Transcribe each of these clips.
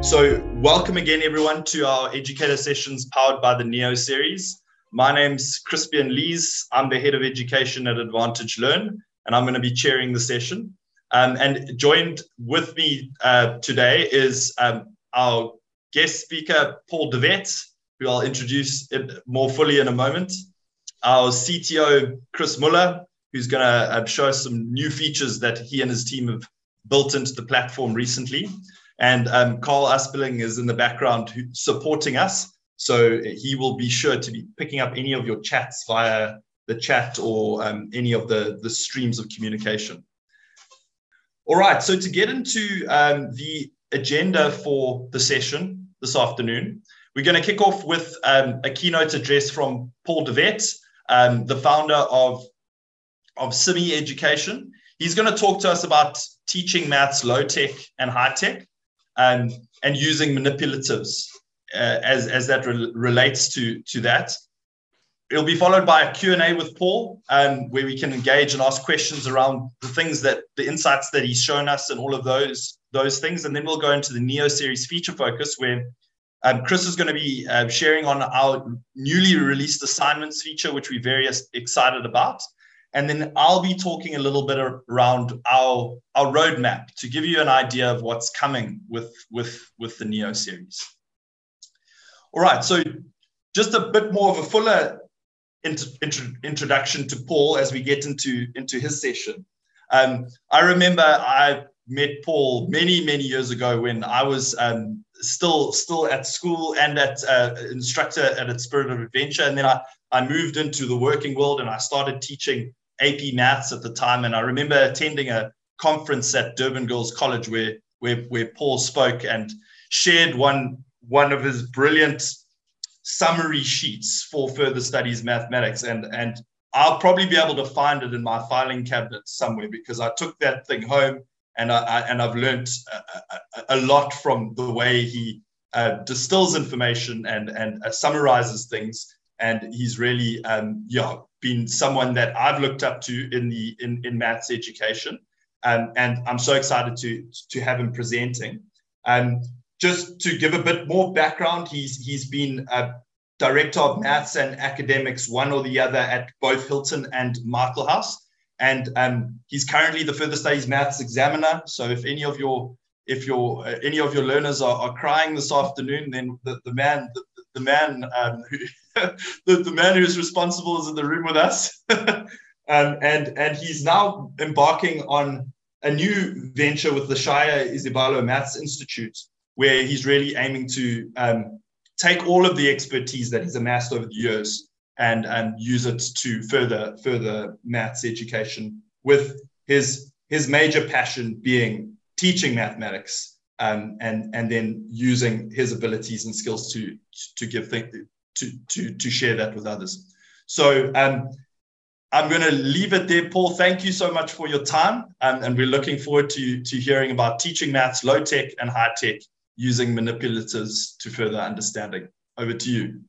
So welcome again, everyone, to our educator sessions powered by the NEO series. My name's Crispian Lees. I'm the head of education at Advantage Learn, and I'm going to be chairing the session. And joined with me today is our guest speaker, Paul de Wet, who I'll introduce more fully in a moment. Our CTO, Chris Muller, who's going to show us some new features that he and his team have built into the platform recently. And Carl Aspelling is in the background supporting us. So he will be sure to be picking up any of your chats via the chat or any of the streams of communication. All right, so to get into the agenda for the session this afternoon, we're going to kick off with a keynote address from Paul de Wet, the founder of Simi Education. He's going to talk to us about teaching maths low-tech and high-tech. And using manipulatives as that relates to that. It'll be followed by a Q&A with Paul, where we can engage and ask questions around the insights that he's shown us and all of those things. And then we'll go into the NEO series feature focus, where Chris is going to be sharing on our newly released assignments feature, which we're very excited about. And then I'll be talking a little bit around our roadmap to give you an idea of what's coming with the NEO series. All right, so just a bit more of a fuller introduction to Paul as we get into his session. I remember I met Paul many years ago when I was still at school and at instructor at Spirit of Adventure, and then I moved into the working world and I started teaching AP Maths at the time. And I remember attending a conference at Durban Girls College where Paul spoke and shared one of his brilliant summary sheets for further studies mathematics. And I'll probably be able to find it in my filing cabinet somewhere, because I took that thing home and I've learned a lot from the way he distills information and summarizes things. And he's really been someone that I've looked up to in maths education, and I'm so excited to have him presenting. Just to give a bit more background, he's been a director of maths and academics, one or the other, at both Hilton and Michaelhouse, and he's currently the further studies maths examiner. So if any of your learners are crying this afternoon, then the man who's responsible is in the room with us. and he's now embarking on a new venture with the Shire Isabalo Maths Institute, where he's really aiming to take all of the expertise that he's amassed over the years and use it to further maths education, with his major passion being teaching mathematics, and then using his abilities and skills to give to share that with others. So I'm going to leave it there. Paul, thank you so much for your time, and we're looking forward to hearing about teaching maths low tech and high tech using manipulatives to further understanding. Over to you.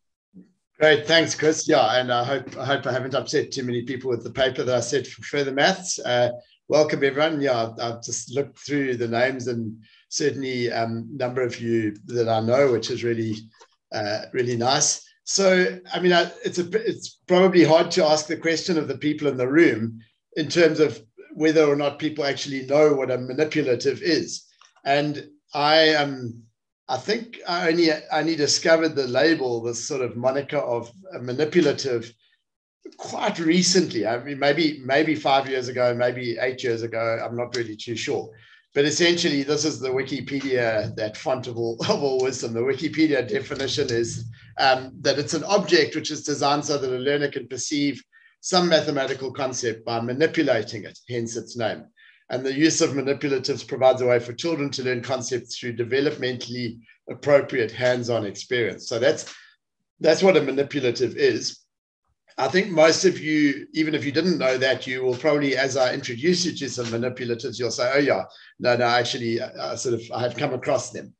Great, thanks, Chris. Yeah, and I hope I haven't upset too many people with the paper that I said for further maths. Welcome, everyone. Yeah, I've just looked through the names, and certainly number of you that I know, which is really nice. So, I mean, it's probably hard to ask the question of the people in the room in terms of whether or not people actually know what a manipulative is. And I think I only discovered the label, this sort of moniker of a manipulative, quite recently. I mean, maybe 5 years ago, maybe 8 years ago. I'm not really too sure. But essentially, this is the Wikipedia, that font of all wisdom. The Wikipedia definition is that it's an object which is designed so that a learner can perceive some mathematical concept by manipulating it, hence its name. And the use of manipulatives provides a way for children to learn concepts through developmentally appropriate hands-on experience. So that's what a manipulative is. I think most of you, even if you didn't know that, you will probably, as I introduce you to some manipulatives, you'll say, oh yeah, no, actually, I have come across them.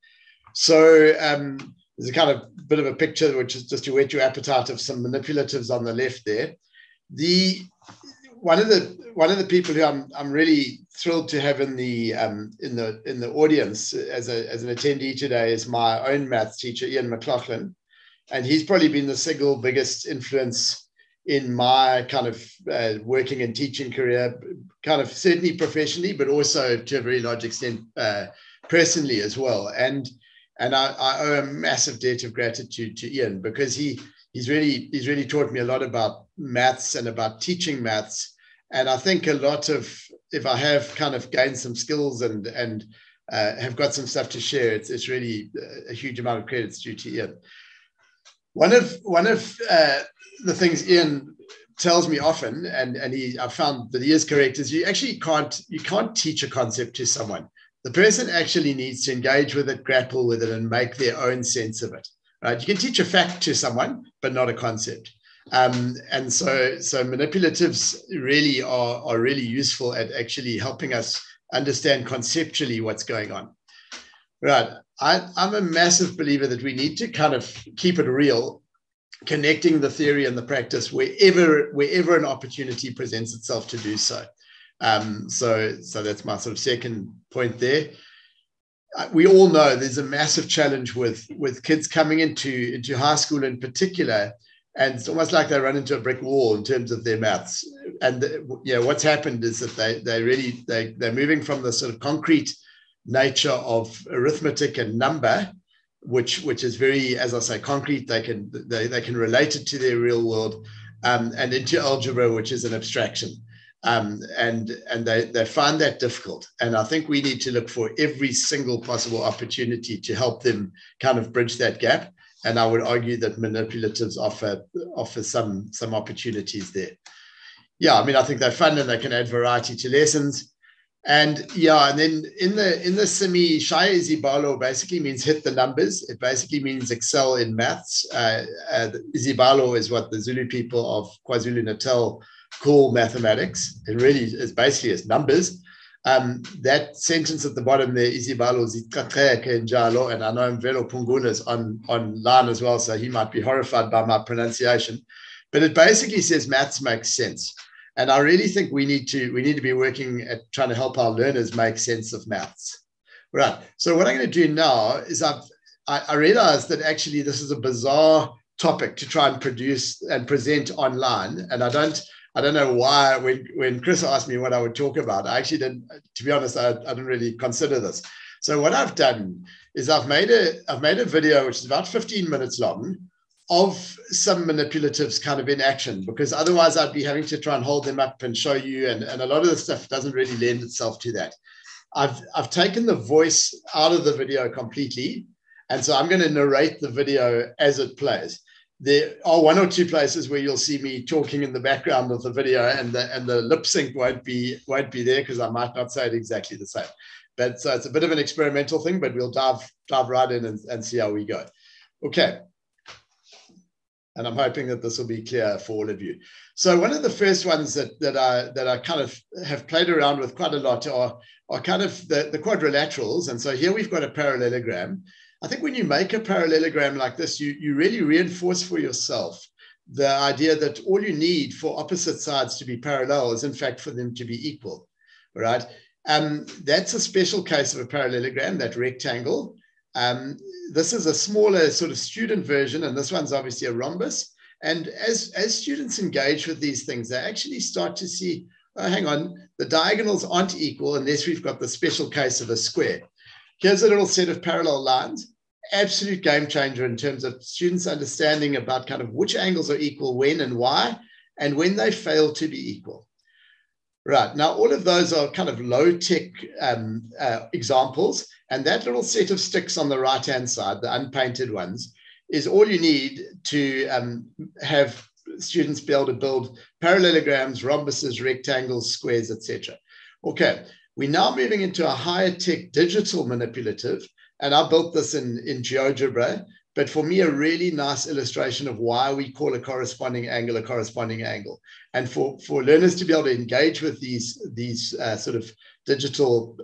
So there's a kind of bit of a picture, which is just to whet your appetite, of some manipulatives on the left there. one of the people who I'm really thrilled to have in the audience as an attendee today is my own maths teacher, Ian McLaughlin, and he's probably been the single biggest influence in my kind of working and teaching career, kind of certainly professionally, but also to a very large extent personally as well. And I owe a massive debt of gratitude to Ian, because he's really taught me a lot about maths and about teaching maths. And I think a lot of, if I have kind of gained some skills and have got some stuff to share, it's really a huge amount of credits due to Ian. One of the things Ian tells me often, and I've found that he is correct, is you can't teach a concept to someone. The person actually needs to engage with it, grapple with it, and make their own sense of it. Right? You can teach a fact to someone, but not a concept. And so manipulatives really are really useful at actually helping us understand conceptually what's going on. Right. I'm a massive believer that we need to kind of keep it real, connecting the theory and the practice wherever an opportunity presents itself to do so. So that's my sort of second point there. We all know there's a massive challenge with kids coming into high school in particular, and it's almost like they run into a brick wall in terms of their maths. And what's happened is that they're moving from the sort of concrete nature of arithmetic and number, which is very, as I say, concrete. They can relate it to their real world, and into algebra, which is an abstraction. And they find that difficult. And I think we need to look for every single possible opportunity to help them kind of bridge that gap. And I would argue that manipulatives offer some opportunities there. Yeah, I mean, I think they're fun and they can add variety to lessons. And then in the Simi, Shaya Izibalo basically means hit the numbers. It basically means excel in maths. Izibalo is what the Zulu people of KwaZulu-Natal call mathematics. It really is basically as numbers. That sentence at the bottom there, Izibalo zikaqeke njalo, and I know Mvelo Punguna's online as well, so he might be horrified by my pronunciation. But it basically says maths makes sense. And I really think we need to be working at trying to help our learners make sense of maths. Right. So what I'm going to do now is I realized that actually this is a bizarre topic to try and produce and present online. And I don't know why when Chris asked me what I would talk about, I actually didn't, to be honest, I didn't really consider this. So what I've done is I've made a video, which is about 15 minutes long, of some manipulatives kind of in action, because otherwise I'd be having to try and hold them up and show you. And a lot of the stuff doesn't really lend itself to that. I've taken the voice out of the video completely. And so I'm going to narrate the video as it plays. There are one or two places where you'll see me talking in the background of the video, and the lip sync won't be there because I might not say it exactly the same. But so it's a bit of an experimental thing, but we'll dive right in and see how we go. Okay. And I'm hoping that this will be clear for all of you. So one of the first ones that I kind of have played around with quite a lot are kind of the quadrilaterals. And so here we've got a parallelogram. I think when you make a parallelogram like this, you really reinforce for yourself the idea that all you need for opposite sides to be parallel is in fact for them to be equal, right? That's a special case of a parallelogram, that rectangle. This is a smaller sort of student version, and this one's obviously a rhombus. And as students engage with these things, they actually start to see, oh, hang on, the diagonals aren't equal unless we've got the special case of a square. Here's a little set of parallel lines, absolute game changer in terms of students understanding about kind of which angles are equal when and why, and when they fail to be equal. Right, now all of those are kind of low-tech examples, and that little set of sticks on the right-hand side, the unpainted ones, is all you need to have students be able to build parallelograms, rhombuses, rectangles, squares, etc. Okay, we're now moving into a higher-tech digital manipulative, and I built this in GeoGebra, but for me, a really nice illustration of why we call a corresponding angle a corresponding angle. And for learners to be able to engage with these sort of digital,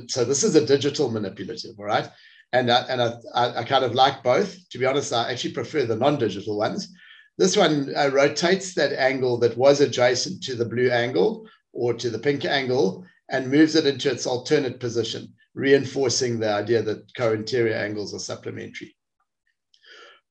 so this is a digital manipulative, all right? And I kind of like both. To be honest, I actually prefer the non-digital ones. This one rotates that angle that was adjacent to the blue angle or to the pink angle and moves it into its alternate position, reinforcing the idea that co-interior angles are supplementary.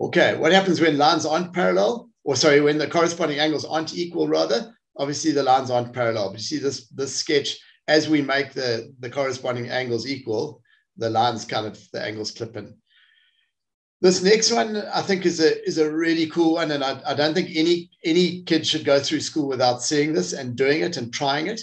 Okay, what happens when lines aren't parallel? Or sorry, when the corresponding angles aren't equal, rather? Obviously, the lines aren't parallel. But you see this sketch, as we make the corresponding angles equal, the lines the angles clip in. This next one, I think, is a really cool one, and I don't think any kid should go through school without seeing this and doing it and trying it.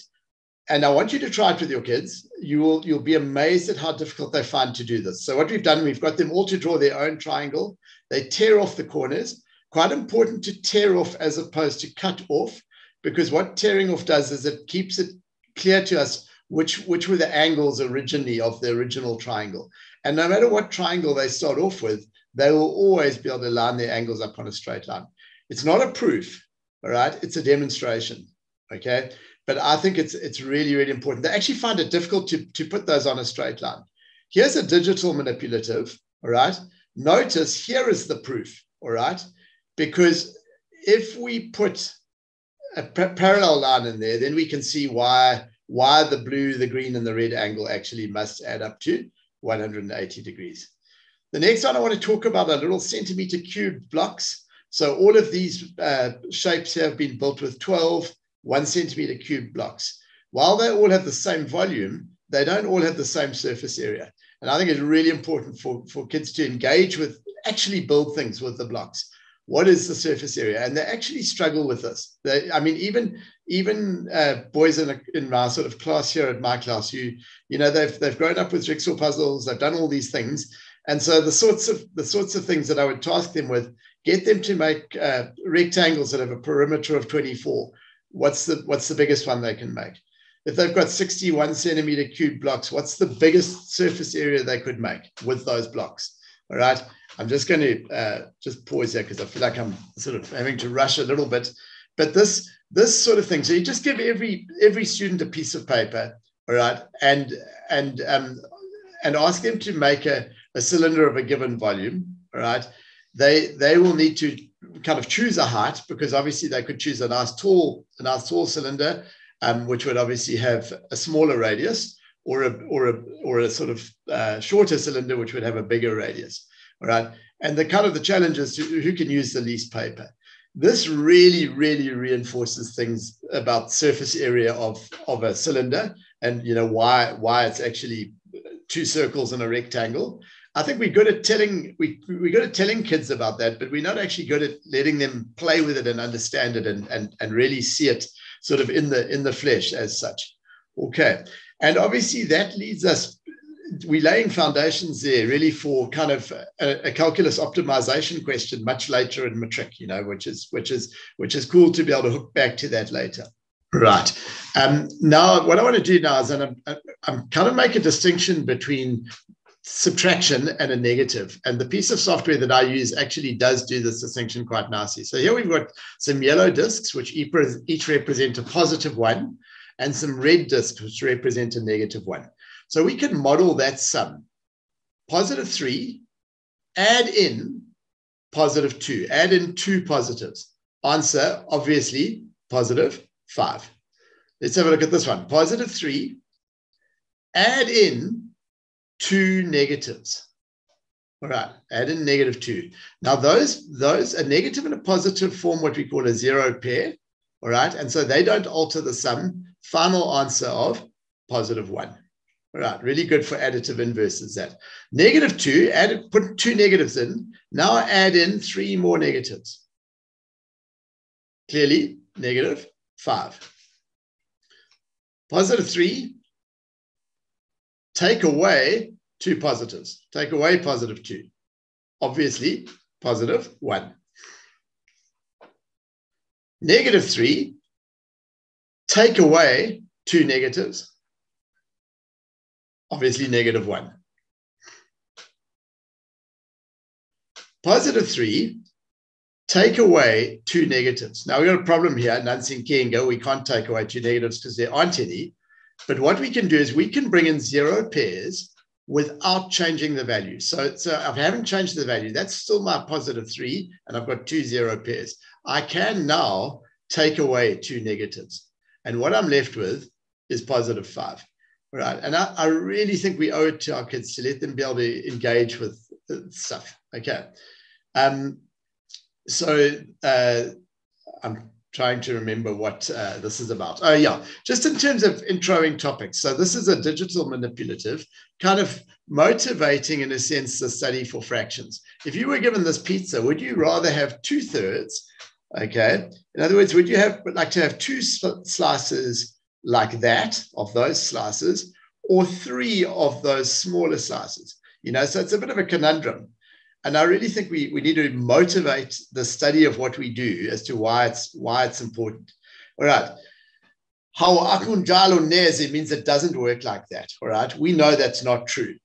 And I want you to try it with your kids. You'll be amazed at how difficult they find to do this. So what we've done, we've got them all to draw their own triangle. They tear off the corners. Quite important to tear off as opposed to cut off, because what tearing off does is it keeps it clear to us which were the angles originally of the original triangle. And no matter what triangle they start off with, they will always be able to line their angles up on a straight line. It's not a proof, all right? It's a demonstration, okay? But I think it's really, really important. They actually find it difficult to put those on a straight line. Here's a digital manipulative, all right? Notice here is the proof, all right? Because if we put a parallel line in there, then we can see why the blue, the green, and the red angle actually must add up to 180 degrees. The next one I want to talk about are little centimeter cubed blocks. So all of these shapes here have been built with 12 1 centimeter cube blocks. While they all have the same volume, they don't all have the same surface area. And I think it's really important for kids to engage with, actually build things with the blocks. What is the surface area? And they actually struggle with this. I mean, even boys in my sort of class here at my class, they've grown up with jigsaw puzzles, they've done all these things. And so the sorts of things that I would task them with, get them to make rectangles that have a perimeter of 24. What's the biggest one they can make? If they've got 61 centimeter cube blocks, what's the biggest surface area they could make with those blocks? All right. I'm just going to just pause there because I feel like I'm sort of having to rush a little bit. But this sort of thing. So you just give every student a piece of paper, all right, and ask them to make a cylinder of a given volume, all right. They will need to kind of choose a height, because obviously they could choose a nice tall cylinder, which would obviously have a smaller radius, or a sort of shorter cylinder, which would have a bigger radius. All right. And the challenge is who can use the least paper. This really, really reinforces things about surface area of a cylinder, and why it's actually two circles and a rectangle. I think we're good at telling kids about that, but we're not actually good at letting them play with it and understand it and really see it sort of in the flesh as such. Okay. And obviously that leads us, we're laying foundations there really for kind of a calculus optimization question much later in matric, which is cool to be able to hook back to that later. Right. Now, what I want to do now is I'm kind of make a distinction between subtraction and a negative. And the piece of software that I use actually does do this distinction quite nicely. So here we've got some yellow discs, which each represent a +1, and some red discs, which represent a -1. So we can model that sum. +3, add in +2, add in 2 positives. Answer, obviously, +5. Let's have a look at this one. +3, add in 2 negatives. All right, add in -2. Now those a negative and a positive form what we call a zero pair. All right, and so they don't alter the sum. Final answer of +1. All right, really good for additive inverses. That -2, put 2 negatives in. Now add in 3 more negatives. Clearly -5. +3. Take away 2 positives. Take away +2. Obviously, +1. -3. Take away 2 negatives. Obviously, -1. +3. Take away 2 negatives. Now, we've got a problem here. Nancy and Kenga, we can't take away 2 negatives because there aren't any. But what we can do is we can bring in 0 pairs without changing the value. So I haven't changed the value. That's still my positive 3, and I've got 2 0 pairs. I can now take away 2 negatives. And what I'm left with is positive 5. Right. And I really think we owe it to our kids to let them be able to engage with stuff. Okay. So I'm trying to remember what this is about. Oh, yeah. Just in terms of introing topics. So this is a digital manipulative, kind of motivating, in a sense, the study for fractions. If you were given this pizza, would you rather have 2/3? Okay. In other words, would you like to have 2 slices like that, of those slices, or 3 of those smaller slices? So it's a bit of a conundrum. And I really think we need to motivate the study of what we do as to why it's important. All right. How akunjalo neze means it doesn't work like that. All right. We know that's not true.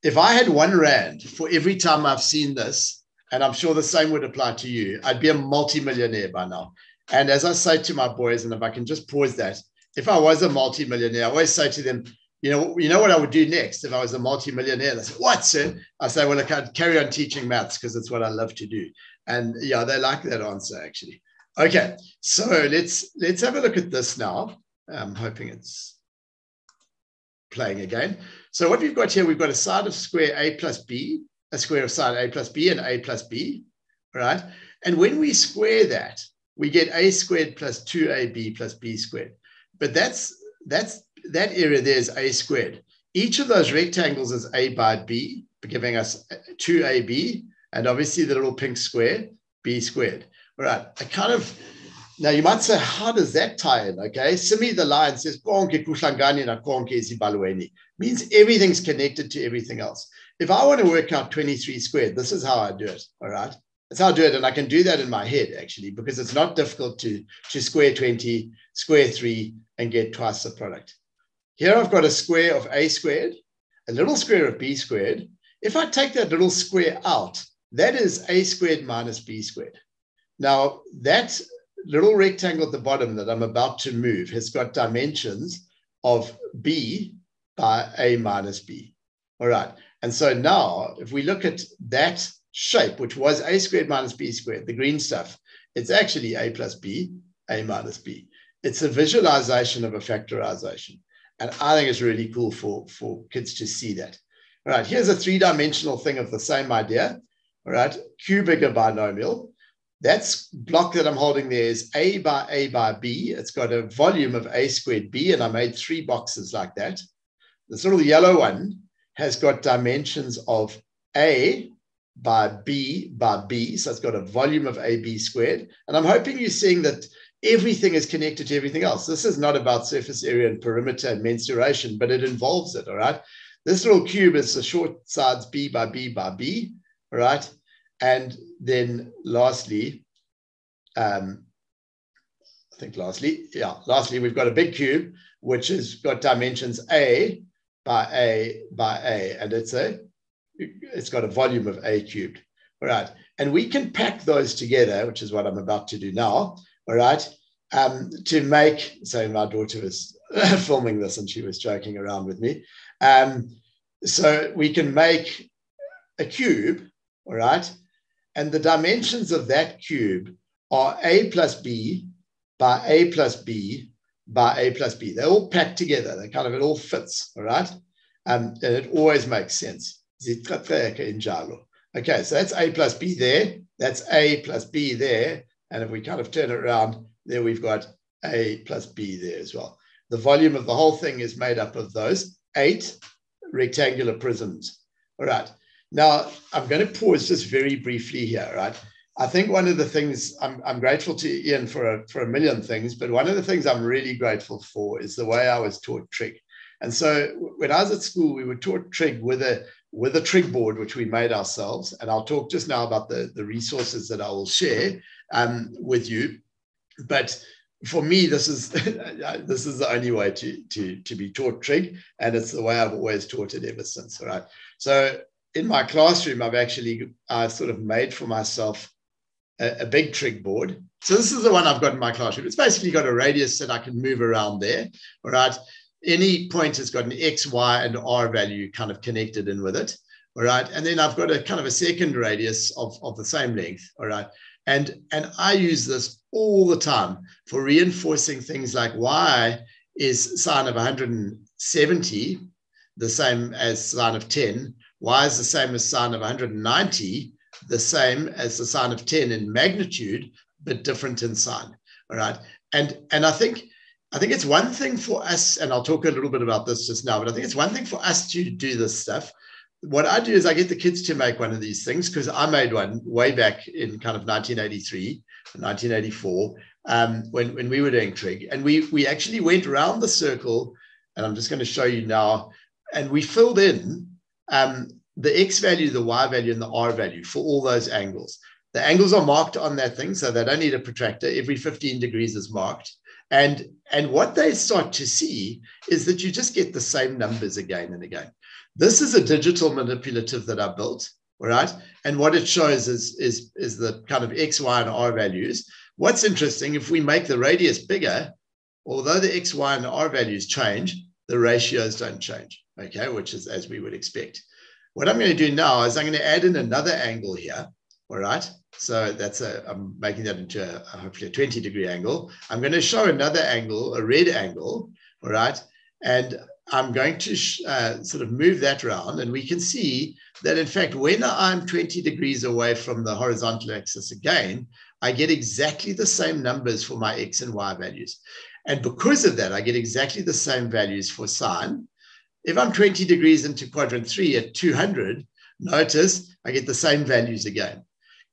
If I had R1 for every time I've seen this, and I'm sure the same would apply to you, I'd be a multimillionaire by now. And as I say to my boys, and if I can just pause that, if I was a multimillionaire, I always say to them, you know what I would do next if I was a multimillionaire? They say, what, sir? I say, well, I can't carry on teaching maths because it's what I love to do. And yeah, they like that answer, actually. Okay, so let's have a look at this now. I'm hoping it's playing again. So what we've got here, we've got a side of square a plus b, a square of side a plus b, and a plus b, right? And when we square that, we get a squared plus 2ab plus b squared. But that area there is a squared. Each of those rectangles is a by b, giving us 2ab, and obviously the little pink square, b squared. All right, now you might say, how does that tie in? Okay, Simi the line says, means everything's connected to everything else. If I want to work out 23 squared, this is how I do it, all right? That's how I do it, and I can do that in my head, actually, because it's not difficult to square 20, square 3, and get twice the product. Here I've got a square of a squared, a little square of b squared. If I take that little square out, that is a squared minus b squared. Now, that little rectangle at the bottom that I'm about to move has got dimensions of b by a minus b. All right. And so now, if we look at that shape, which was a squared minus b squared, the green stuff, it's actually a plus b, a minus b. It's a visualization of a factorization. And I think it's really cool for kids to see that. All right, here's a 3-dimensional thing of the same idea. All right, cubic binomial. That block that I'm holding there is a by b. It's got a volume of a squared b, and I made 3 boxes like that. This little yellow one has got dimensions of a by b, so it's got a volume of ab squared. And I'm hoping you're seeing that everything is connected to everything else. This is not about surface area and perimeter and mensuration, but it involves it, all right? This little cube is the short sides b by b by b, all right? And then lastly, lastly, we've got a big cube, which has got dimensions a by a by a, and it's got a volume of a cubed, all right? And we can pack those together, which is what I'm about to do now, all right, to make, so my daughter was filming this and she was joking around with me. So we can make a cube, all right, and the dimensions of that cube are a plus b by a plus b by a plus b. They're all packed together. They kind of, it all fits, all right? And it always makes sense. Okay, so that's a plus b there. That's a plus b there. And if we kind of turn it around, there we've got a plus b there as well. The volume of the whole thing is made up of those 8 rectangular prisms. All right. Now, I'm going to pause just very briefly here, right? I think one of the things, I'm grateful to Ian for a million things, but one of the things I'm really grateful for is the way I was taught trig. And so when I was at school, we were taught trig with a trig board, which we made ourselves. And I'll talk just now about the resources that I will share with you. But for me, this is the only way to be taught trig, and it's the way I've always taught it ever since. All right. So in my classroom, I sort of made for myself a big trig board. So this is the one I've got in my classroom. It's basically got a radius that I can move around there. All right. any point has got an X, Y, and R value kind of connected in with it. All right. And then I've got a kind of a second radius of the same length. All right. And I use this all the time for reinforcing things like Y is sine of 170, the same as sine of 10. Y is the same as sine of 190, the same as the sine of 10 in magnitude, but different in sign. All right. And I think it's one thing for us, and I'll talk a little bit about this just now, but I think it's one thing for us to do this stuff. What I do is I get the kids to make one of these things, because I made one way back in kind of 1983, 1984, when we were doing trig. And we actually went around the circle, and I'm just going to show you now, and we filled in the X value, the Y value, and the R value for all those angles. The angles are marked on that thing, so they don't need a protractor. Every 15 degrees is marked. And what they start to see is that you just get the same numbers again and again. This is a digital manipulative that I built, all right? And what it shows is the kind of X, Y, and R values. What's interesting, if we make the radius bigger, although the X, Y, and R values change, the ratios don't change, okay, which is as we would expect. What I'm going to do now is I'm going to add in another angle here, all right? So I'm making that into hopefully a 20-degree angle. I'm going to show another angle, a red angle, all right? And I'm going to sort of move that around, and we can see that, in fact, when I'm 20 degrees away from the horizontal axis again, I get exactly the same numbers for my X and Y values. And because of that, I get exactly the same values for sine. If I'm 20 degrees into quadrant 3 at 200, notice I get the same values again.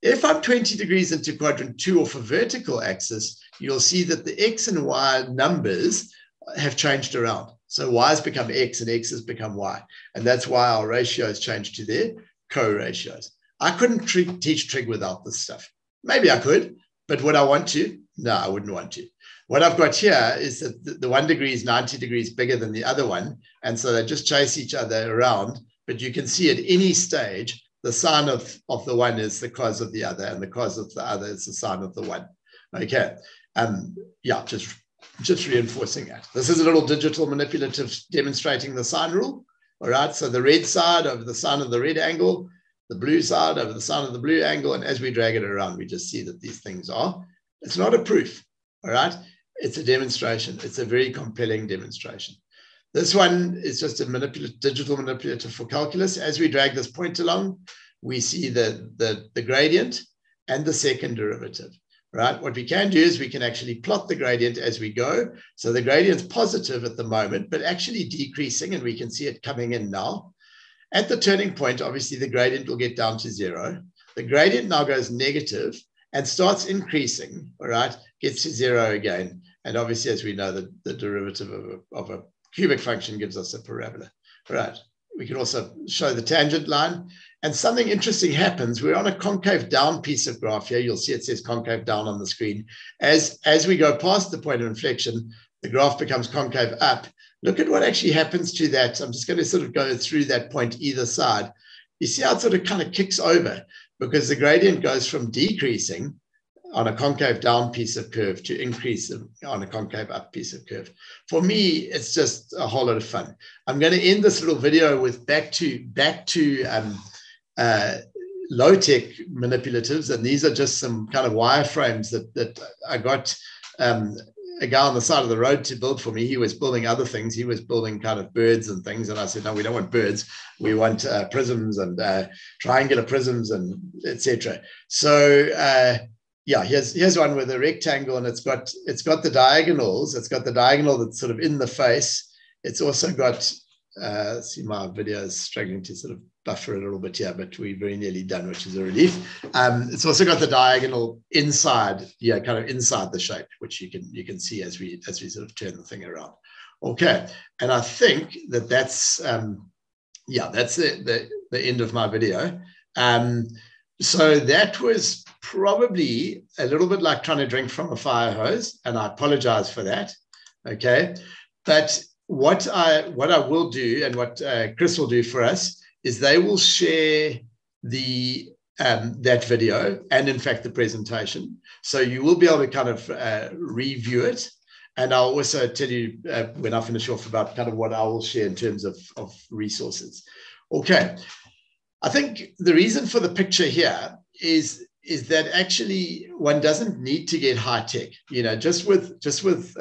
If I'm 20 degrees into quadrant 2 off a vertical axis, you'll see that the X and Y numbers have changed around. So Y has become X and X has become Y. And that's why our ratios changed to their co-ratios. I couldn't teach trig without this stuff. Maybe I could, but would I want to? No, I wouldn't want to. What I've got here is that the 1 degree is 90 degrees bigger than the other one. And so they just chase each other around. But you can see at any stage, the sine of the one is the cos of the other, and the cos of the other is the sine of the one. Okay. Yeah, just reinforcing that. This is a little digital manipulative demonstrating the sine rule. All right. So the red side over the sine of the red angle, the blue side over the sine of the blue angle. And as we drag it around, we just see that these things are, it's not a proof. All right. It's a demonstration. It's a very compelling demonstration. This one is just a digital manipulative for calculus. As we drag this point along, we see the gradient and the second derivative. Right? What we can do is we can actually plot the gradient as we go. So the gradient's positive at the moment, but actually decreasing, and we can see it coming in now. At the turning point, obviously the gradient will get down to 0. The gradient now goes negative and starts increasing, all right? Gets to 0 again. And obviously, as we know, the derivative of a cubic function gives us a parabola. All right. We can also show the tangent line. And something interesting happens. We're on a concave down piece of graph here. You'll see it says concave down on the screen. As we go past the point of inflection, the graph becomes concave up. Look at what actually happens to that. I'm just going to sort of go through that point either side. You see how it sort of kind of kicks over, because the gradient goes from decreasing on a concave down piece of curve to increase on a concave up piece of curve. For me, it's just a whole lot of fun. I'm going to end this little video with back to low-tech manipulatives, and these are just some kind of wireframes that I got a guy on the side of the road to build for me. He was building other things. He was building kind of birds and things, and I said, no, we don't want birds. We want prisms and triangular prisms and etc. So yeah, here's one with a rectangle, and it's got the diagonals. It's got the diagonal that's sort of in the face. It's also got, see, my video is struggling to sort of buffer a little bit here, but we're very nearly done, which is a relief. It's also got the diagonal inside, yeah, kind of inside the shape, which you can see as we sort of turn the thing around. Okay, and I think that's yeah, that's the end of my video. So that was probably a little bit like trying to drink from a fire hose, and I apologize for that. Okay, but what I will do, and what Chris will do for us, is they will share that video and in fact the presentation. So you will be able to kind of review it. And I'll also tell you when I finish off about kind of what I will share in terms of resources. Okay. I think the reason for the picture here is that actually one doesn't need to get high tech, just with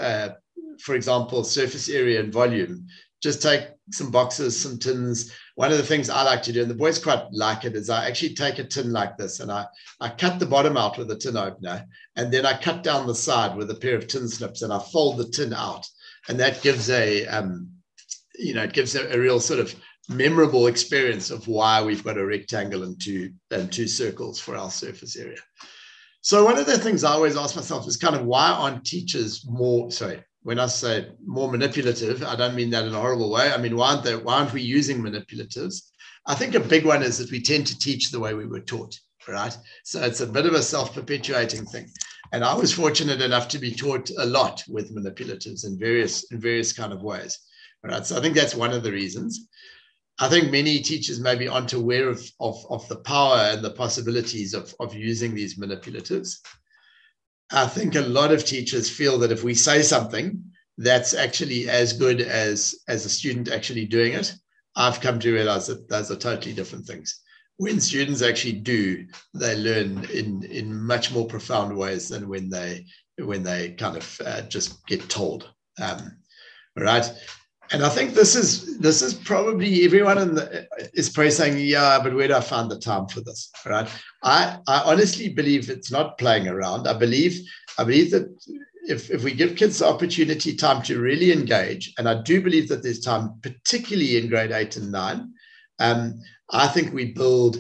for example, surface area and volume. Just take some boxes, some tins. One of the things I like to do, and the boys quite like it, is I actually take a tin like this and I cut the bottom out with a tin opener, and then I cut down the side with a pair of tin snips and I fold the tin out. And that gives it gives a real sort of memorable experience of why we've got a rectangle and two circles for our surface area. So one of the things I always ask myself is kind of, why aren't teachers when I say more manipulative, I don't mean that in a horrible way. I mean, why aren't we using manipulatives? I think a big one is that we tend to teach the way we were taught, right? So it's a bit of a self-perpetuating thing. And I was fortunate enough to be taught a lot with manipulatives in various kind of ways, right? So I think that's one of the reasons. I think many teachers maybe aren't aware of the power and the possibilities of using these manipulatives. I think a lot of teachers feel that if we say something, that's actually as good as a student actually doing it. I've come to realize that those are totally different things. When students actually do, they learn in much more profound ways than when they kind of just get told, right? And I think this is probably everyone is probably saying, yeah, but where do I find the time for this, right? I honestly believe it's not playing around. I believe that if we give kids the opportunity, time to really engage, and I do believe that there's time, particularly in grade 8 and 9, I think we build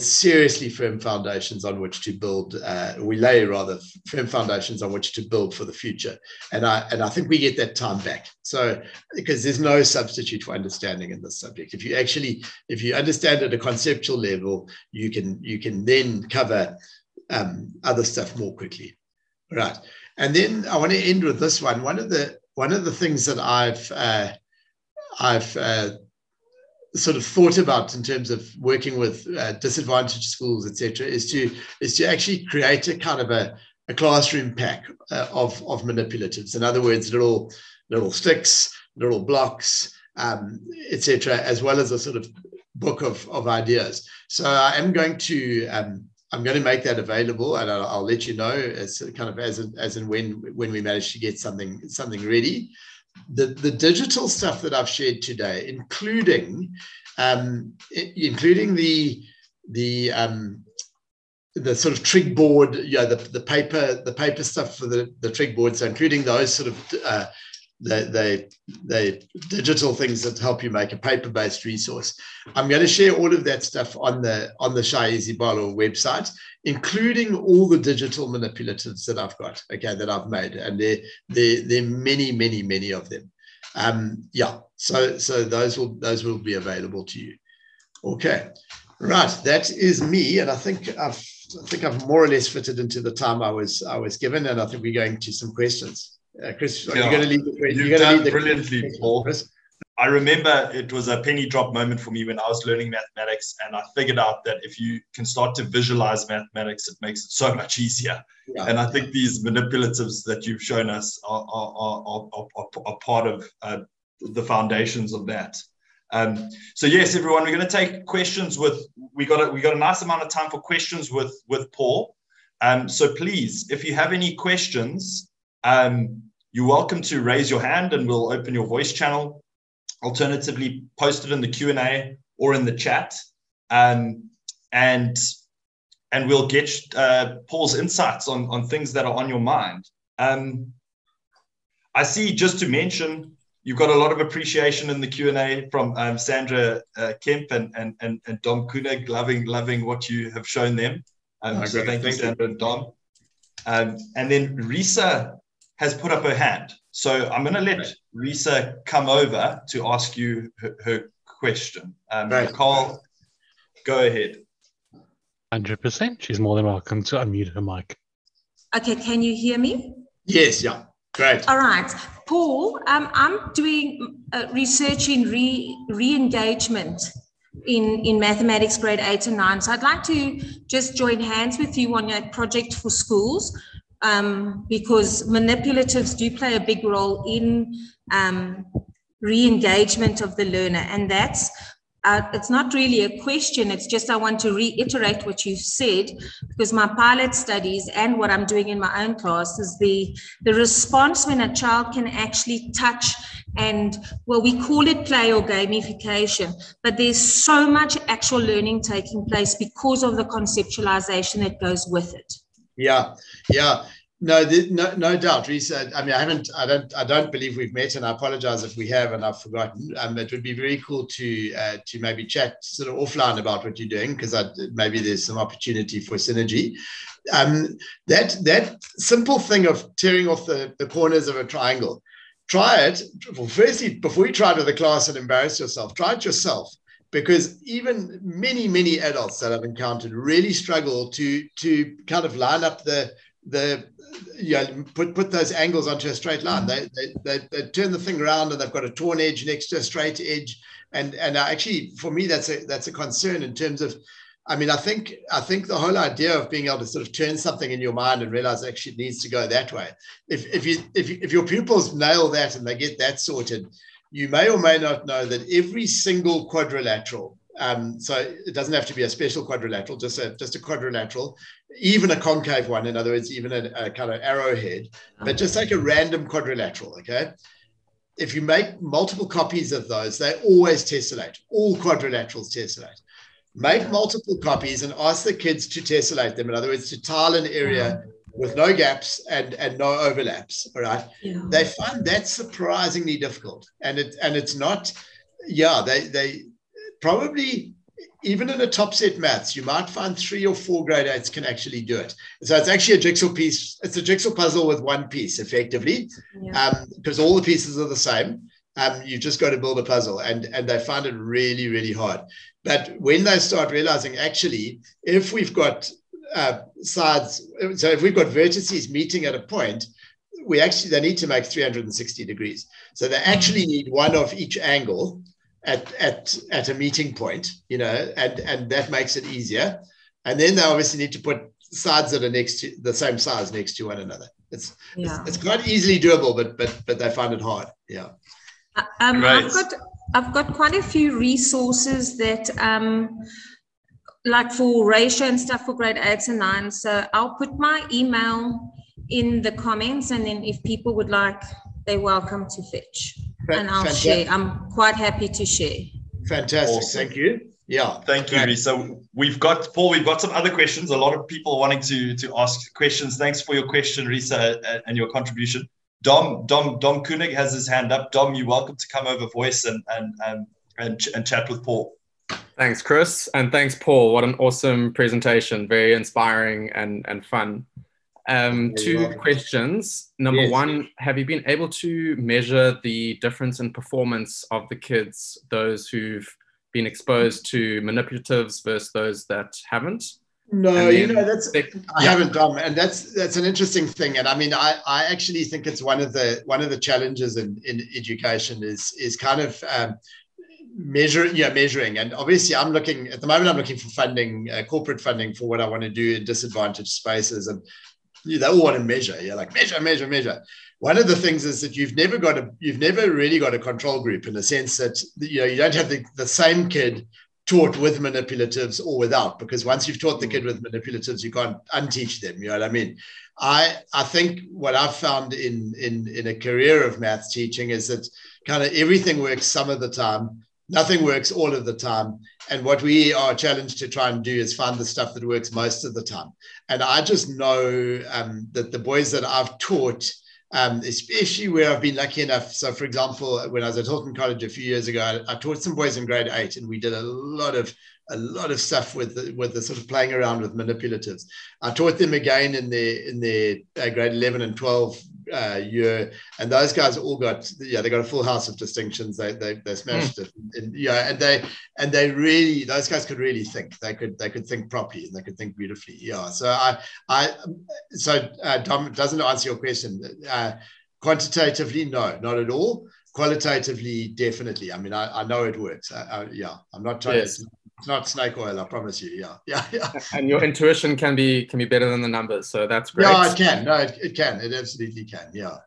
seriously firm foundations on which to build. We lay rather firm foundations on which to build for the future, and I think we get that time back. So because there's no substitute for understanding in this subject. If you understand at a conceptual level, you can then cover other stuff more quickly, right? And then I want to end with this one. One of the things that I've sort of thought about in terms of working with disadvantaged schools, etc., is to actually create a kind of a classroom pack of manipulatives. In other words, little sticks, little blocks, etc., as well as a sort of book of ideas. So I'm going to make that available, and I'll let you know as kind of as and when we manage to get something ready. The digital stuff that I've shared today, including the sort of trig board, the paper stuff for the trig board, so including those sort of the digital things that help you make a paper-based resource. I'm going to share all of that stuff on the Shy Easy Balo website, including all the digital manipulatives that I've got, that I've made, and there are many of them. So those will be available to you. Okay, right. That is me, and I think I've more or less fitted into the time I was given, and I think we're going to some questions. Chris, are you going to lead the question? You've done brilliantly, Paul. Chris? I remember it was a penny drop moment for me when I was learning mathematics, and I figured out that if you can start to visualize mathematics, it makes it so much easier. Yeah. And I think these manipulatives that you've shown us are part of the foundations of that. So yes, everyone, we're going to take questions we got a nice amount of time for questions with Paul. So please, if you have any questions, you're welcome to raise your hand and we'll open your voice channel. Alternatively, post it in the Q&A or in the chat, and we'll get Paul's insights on things that are on your mind. I see, just to mention, you've got a lot of appreciation in the Q&A from Sandra Kemp and Dom Kunig, loving what you have shown them. So thank you, Sandra and Dom. And then Risa has put up her hand. So I'm going to let Risa come over to ask you her question. Nicole, go ahead. 100%. She's more than welcome to unmute her mic. Okay, can you hear me? Yes, yeah. Great. All right. Paul, I'm doing research in re-engagement in mathematics grade 8 and 9. So I'd like to just join hands with you on a project for schools because manipulatives do play a big role in re-engagement of the learner. And that's, it's not really a question, it's just I want to reiterate what you've said, because my pilot studies and what I'm doing in my own class is the response when a child can actually touch, and well, we call it play or gamification, but there's so much actual learning taking place because of the conceptualization that goes with it. Yeah. No, no doubt, Risa. I mean, I don't believe we've met, and I apologize if we have and I've forgotten. It would be very cool to maybe chat sort of offline about what you're doing, because maybe there's some opportunity for synergy. That simple thing of tearing off the corners of a triangle. Try it. Well, firstly, before you try it with a class and embarrass yourself, try it yourself. Because even many adults that I've encountered really struggle to kind of line up put those angles onto a straight line. They turn the thing around and they've got a torn edge next to a straight edge. And actually, for me, that's a concern in terms of, I mean, I think the whole idea of being able to sort of turn something in your mind and realize actually it needs to go that way. If your pupils nail that and they get that sorted, you may or may not know that every single quadrilateral, so it doesn't have to be a special quadrilateral, just a quadrilateral, even a concave one, in other words, even a kind of arrowhead, but just like a random quadrilateral, okay? If you make multiple copies of those, they always tessellate. All quadrilaterals tessellate. Make multiple copies and ask the kids to tessellate them, in other words, to tile an area with no gaps and no overlaps, all right? Yeah. They find that surprisingly difficult. And it's not, they probably, even in a top set maths, you might find 3 or 4 grade 8s can actually do it. So it's actually a jigsaw piece. It's a jigsaw puzzle with one piece, effectively, because all the pieces are the same. You've just got to build a puzzle, and they find it really, really hard. But when they start realizing, actually, if we've got sides, so if we've got vertices meeting at a point, they need to make 360 degrees. So they actually need one of each angle at a meeting point, and that makes it easier. And then they obviously need to put sides that are next to the same size next to one another. It's quite easily doable, but they find it hard. Yeah. I've got quite a few resources that like for ratio and stuff for grade 8s and 9s. So I'll put my email in the comments, and then if people would like, they're welcome to fetch. And I'll share. I'm quite happy to share. Fantastic. Awesome. Thank you. Yeah. Thank you, Risa. We've got some other questions. A lot of people wanting to ask questions. Thanks for your question, Risa, and your contribution. Dom Koenig has his hand up. Dom, you're welcome to come over voice and chat with Paul. Thanks, Chris. And thanks, Paul. What an awesome presentation. Very inspiring and fun. 2 questions. Number 1, have you been able to measure the difference in performance of the kids, those who've been exposed to manipulatives versus those that haven't? No, I haven't done, and that's an interesting thing. And I mean, I actually think it's one of the challenges in education is kind of measuring. And obviously, at the moment I'm looking for funding, corporate funding for what I want to do in disadvantaged spaces, and they all want to measure. You're like measure. One of the things is that you've never really got a control group, in the sense that you don't have the same kid taught with manipulatives or without, because once you've taught the kid with manipulatives, you can't unteach them. You know what I mean? I think what I've found in a career of maths teaching is that kind of everything works some of the time, nothing works all of the time. And what we are challenged to try and do is find the stuff that works most of the time. And I just know that the boys that I've taught, especially where I've been lucky enough. So, for example, when I was at Hilton College a few years ago, I taught some boys in grade 8, and we did a lot of stuff with the sort of playing around with manipulatives. I taught them again in their grade 11 and 12 year, and those guys all got they got a full house of distinctions. They smashed it, and they really, those guys could really think. They could think properly, and they could think beautifully. Yeah. So Dom, doesn't answer your question. Quantitatively, no, not at all. Qualitatively, definitely. I mean, I know it works. I'm not trying to It's not snake oil, I promise you. Yeah. And your intuition can be better than the numbers, so that's great. Yeah, it can. No, it can. It absolutely can. Yeah.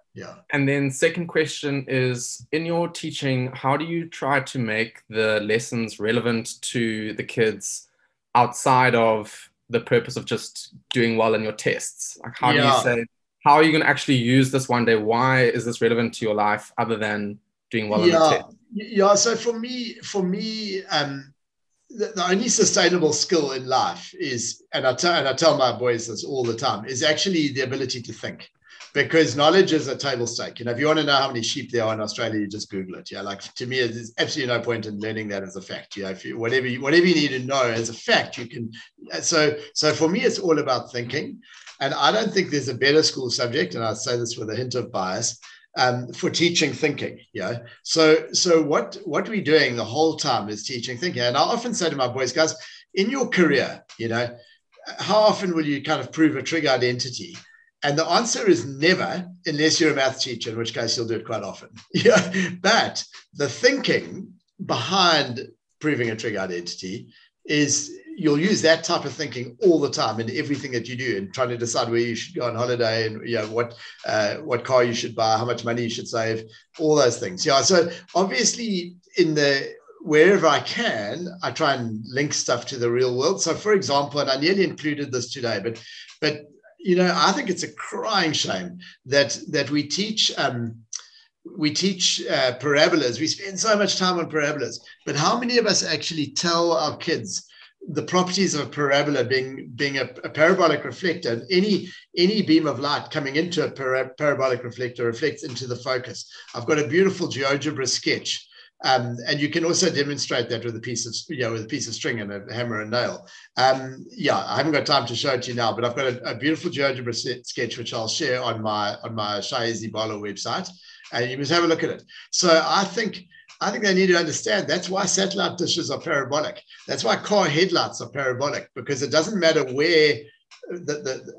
And then second question is, in your teaching, how do you try to make the lessons relevant to the kids outside of the purpose of just doing well in your tests? Like, how do you say, how are you going to actually use this one day? Why is this relevant to your life other than doing well in the test? Yeah. So for me, the only sustainable skill in life is, and I tell my boys this all the time, is actually the ability to think. Because knowledge is a table stake. If you want to know how many sheep there are in Australia, you just Google it. Like, to me, there's absolutely no point in learning that as a fact. If you, whatever you need to know as a fact, you can. So for me, it's all about thinking. And I don't think there's a better school subject, and I say this with a hint of bias, for teaching thinking. So what we're doing the whole time is teaching thinking. And I often say to my boys, guys, in your career, how often will you kind of prove a trig identity? And the answer is never, unless you're a math teacher, in which case you'll do it quite often. But the thinking behind proving a trig identity is you'll use that type of thinking all the time in everything that you do, and trying to decide where you should go on holiday, and what car you should buy, how much money you should save, all those things. So obviously wherever I can, I try and link stuff to the real world. So for example, and I nearly included this today, but I think it's a crying shame that we teach parabolas. We spend so much time on parabolas, but how many of us actually tell our kids the properties of a parabola being a parabolic reflector? Any beam of light coming into a parabolic reflector reflects into the focus. I've got a beautiful GeoGebra sketch. And you can also demonstrate that with a piece of string and a hammer and nail. I haven't got time to show it to you now, but I've got a beautiful GeoGebra sketch which I'll share on my Shai Zibalo website, and you must have a look at it. So I think they need to understand that's why satellite dishes are parabolic. That's why car headlights are parabolic, because it doesn't matter where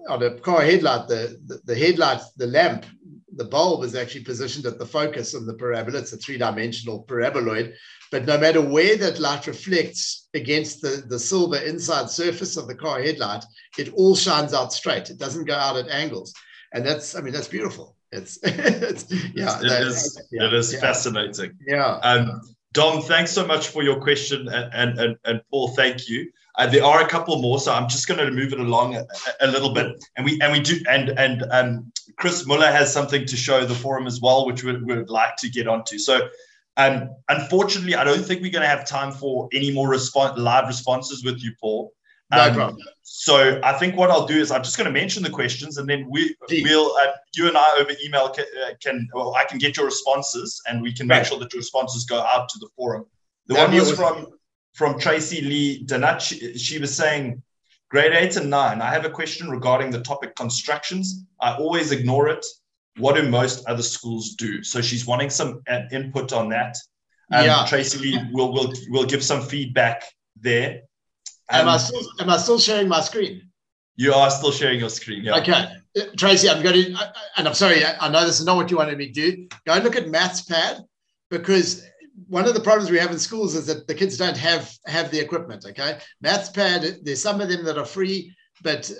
on a car headlight, the headlight, the lamp, the bulb is actually positioned at the focus of the parabola. It's a three-dimensional paraboloid, but no matter where that light reflects against the silver inside surface of the car headlight, it all shines out straight. It doesn't go out at angles, and that's beautiful. It is fascinating. Yeah. Dom, thanks so much for your question, and Paul, thank you. There are a couple more, so I'm just going to move it along a little bit, and we do, and Chris Muller has something to show the forum as well, which we would like to get onto. So, unfortunately, I don't think we're going to have time for any more live responses with you, Paul. No problem. So I think what I'll do is I'm just going to mention the questions, and then we'll you and I over email I can get your responses, and we can make sure that your responses go out to the forum. The one was from Tracy Lee Danach. She was saying, grade 8 and 9, I have a question regarding the topic constructions. I always ignore it. What do most other schools do? So she's wanting some input on that. Tracy Lee will give some feedback there. Am I still sharing my screen? You are still sharing your screen, yeah. Okay. Tracy, I'm going to, and I'm sorry, I know this is not what you wanted me to do. Go and look at MathsPad, because one of the problems we have in schools is that the kids don't have the equipment, okay? MathsPad, there's some of them that are free, but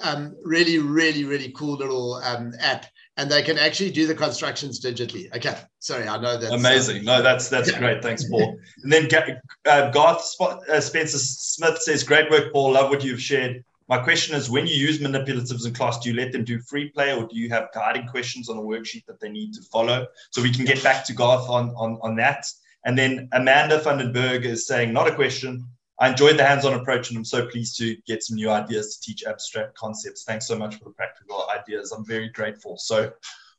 really, really, really cool little app, and they can actually do the constructions digitally. Okay, sorry, I know that's amazing. No, that's great. Thanks, Paul. And then Garth Spencer Smith says, great work, Paul. Love what you've shared. My question is, when you use manipulatives in class, do you let them do free play, or do you have guiding questions on a worksheet that they need to follow? So we can get back to Garth on that. And then Amanda Vandenberg is saying, not a question. I enjoyed the hands-on approach, and I'm so pleased to get some new ideas to teach abstract concepts. Thanks so much for the practical ideas. I'm very grateful. So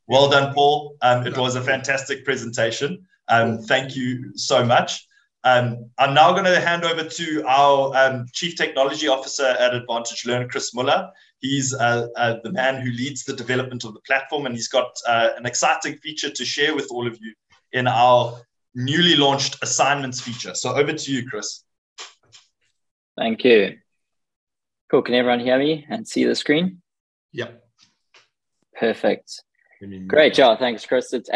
well done, Paul. It was a fantastic presentation. Thank you so much. I'm now going to hand over to our Chief Technology Officer at Advantage Learn, Chris Muller. He's the man who leads the development of the platform, and he's got an exciting feature to share with all of you in our newly launched assignments feature. So over to you, Chris. Thank you. Cool. Can everyone hear me and see the screen? Yep. Perfect. Great job. Thanks, Chris. It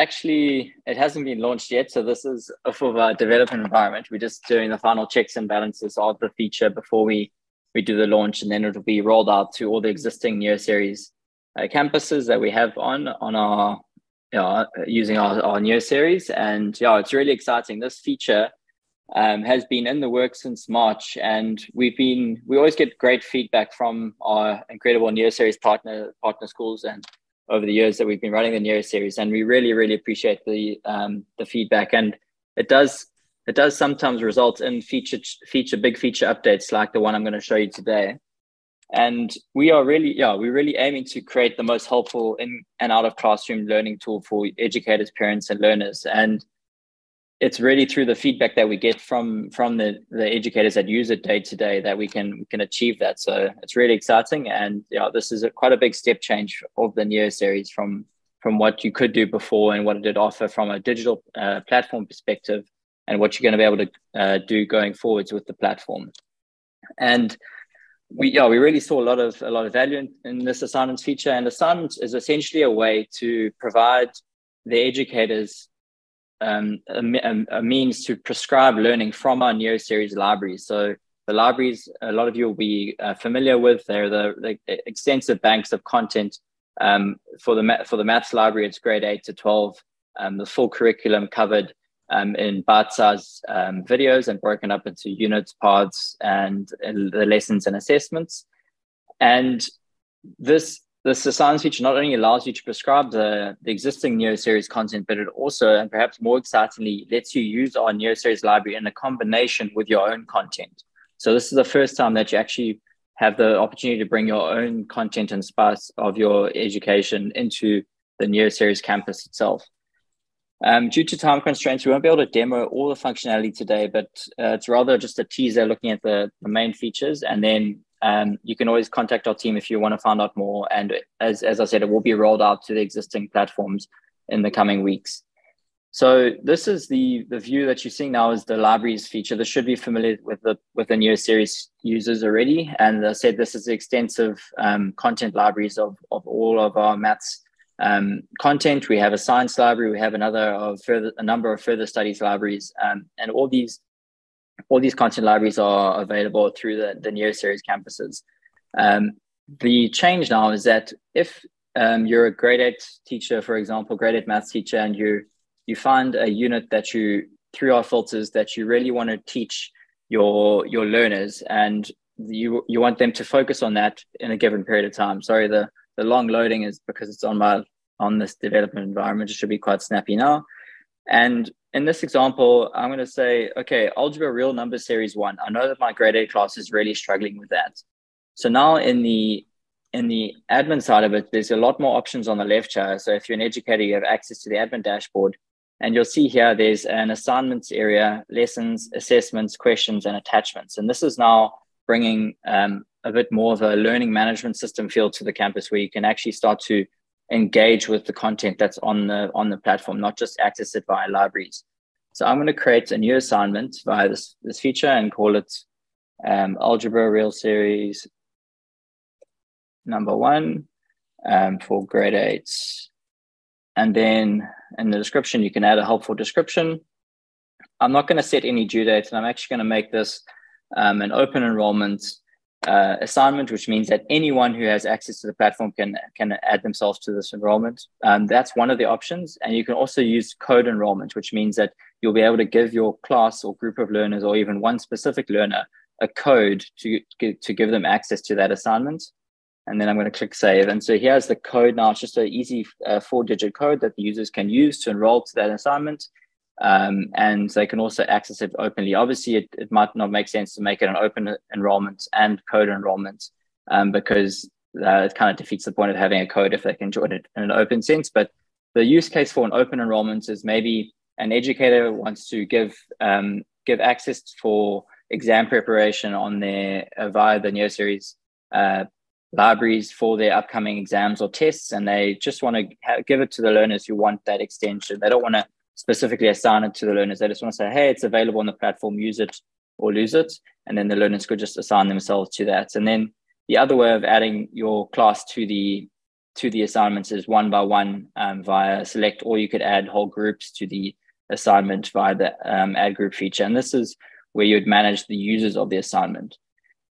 hasn't been launched yet. So this is for our development environment. We're just doing the final checks and balances of the feature before we do the launch, and then it'll be rolled out to all the existing Neo series campuses that we have on our, using our Neo series. And yeah, it's really exciting. This feature has been in the works since March, and we always get great feedback from our incredible Neo series partner schools and over the years that we've been running the Neo series, and we really, really appreciate the feedback. And it does sometimes result in big feature updates like the one I'm going to show you today. And we're really aiming to create the most helpful in and out of classroom learning tool for educators, parents, and learners. And it's really through the feedback that we get from the educators that use it day to day that we can achieve that. So it's really exciting. And this is quite a big step change of the Neo series from what you could do before and what it did offer from a digital platform perspective, and what you're going to be able to do going forwards with the platform. And we really saw a lot of value in this assignments feature. And assignments is essentially a way to provide the educators a means to prescribe learning from our Neo series libraries. So the libraries, a lot of you will be familiar with, they're the extensive banks of content. For the maths library, it's grade 8 to 12, the full curriculum covered in bite-sized videos and broken up into units, parts, and the lessons and assessments. And this assignments feature not only allows you to prescribe the existing Neo series content, but it also, and perhaps more excitingly, lets you use our Neo series library in a combination with your own content. So this is the first time that you actually have the opportunity to bring your own content and spice of your education into the Neo series campus itself. Due to time constraints, we won't be able to demo all the functionality today, but it's rather just a teaser looking at the main features. And then you can always contact our team if you want to find out more. And as I said, it will be rolled out to the existing platforms in the coming weeks. So this is the view that you're seeing now is the libraries feature. This should be familiar with the Neo series users already. And as I said, this is the extensive content libraries of all of our maths content. We have a science library. We have a number of further studies libraries, and all these content libraries are available through the Neo series campuses. The change now is that if you're a grade 8 teacher, for example, grade 8 maths teacher, and you find a unit that through our filters that you really want to teach your learners, and you want them to focus on that in a given period of time. Sorry, the long loading is because it's on this development environment. It should be quite snappy now. And in this example, I'm going to say, okay, algebra real number series 1. I know that my grade 8 class is really struggling with that. So now in the admin side of it, there's a lot more options on the left here. So if you're an educator, you have access to the admin dashboard. And you'll see here, there's an assignments area, lessons, assessments, questions, and attachments. And this is now bringing a bit more of a learning management system feel to the campus, where you can actually start to engage with the content that's on the platform, not just access it via libraries. So I'm going to create a new assignment via this feature and call it Algebra Real Series number 1 for grade 8. And then in the description, you can add a helpful description. I'm not going to set any due date, and I'm actually going to make this an open enrollment assignment, which means that anyone who has access to the platform can add themselves to this enrollment. That's one of the options. And you can also use code enrollment, which means that you'll be able to give your class or group of learners, or even one specific learner, a code to give them access to that assignment. And then I'm going to click save. And so here's the code now. It's just an easy 4-digit code that the users can use to enroll to that assignment. And they can also access it openly. Obviously, it might not make sense to make it an open enrollment and code enrollment because it kind of defeats the point of having a code if they can join it in an open sense. But the use case for an open enrollment is maybe an educator wants to give access for exam preparation on their via the Neo series libraries for their upcoming exams or tests, and they just want to give it to the learners who want that extension. They don't want to specifically assign it to the learners. They just want to say, hey, it's available on the platform, use it or lose it. And then the learners could just assign themselves to that. And then the other way of adding your class to the to the assignments is one by one via select, or you could add whole groups to the assignment via the add group feature. And this is where you'd manage the users of the assignment.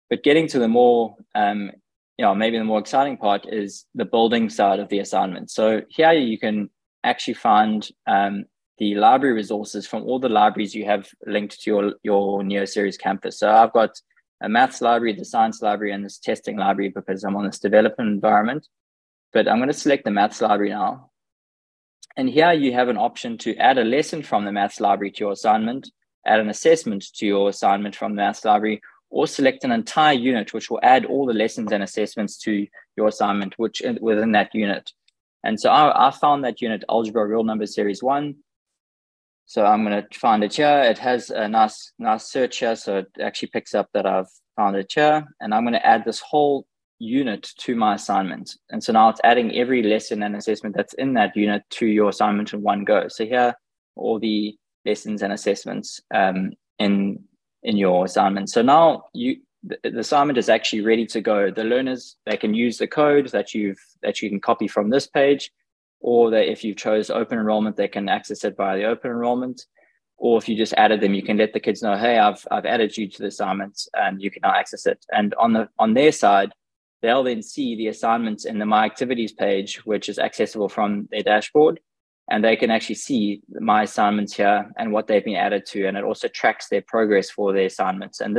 But getting to the more, maybe the more exciting part is the building side of the assignment. So here you can actually find the library resources from all the libraries you have linked to your Neo Series campus. So I've got a maths library, the science library, and this testing library because I'm on this development environment. But I'm going to select the maths library now. And here you have an option to add a lesson from the maths library to your assignment, add an assessment to your assignment from the maths library, or select an entire unit, which will add all the lessons and assessments to your assignment, which within that unit. And so I found that unit, Algebra Real Numbers Series 1. So I'm going to find it here. It has a nice search here. So it actually picks up that I've found it here. And I'm going to add this whole unit to my assignment. And so now it's adding every lesson and assessment that's in that unit to your assignment in one go. So here, all the lessons and assessments in your assignment. So now the assignment is actually ready to go. The learners, they can use the code that you can copy from this page, or that if you chose open enrollment, they can access it via the open enrollment. Or if you just added them, you can let the kids know, hey, I've added you to the assignments and you can now access it. And on their side, they'll then see the assignments in the My Activities page, which is accessible from their dashboard. And they can actually see my assignments here and what they've been added to. And it also tracks their progress for their assignments. And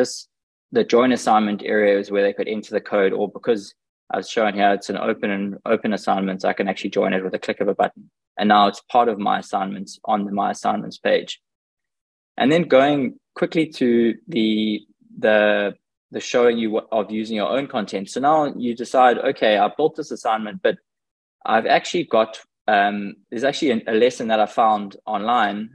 the join assignment area is where they could enter the code, or because I was showing here, it's an open assignment, I can actually join it with a click of a button. And now it's part of my assignments on the My Assignments page. And then going quickly to the showing you of using your own content. So now you decide, okay, I built this assignment, but I've actually got, there's actually a lesson that I found online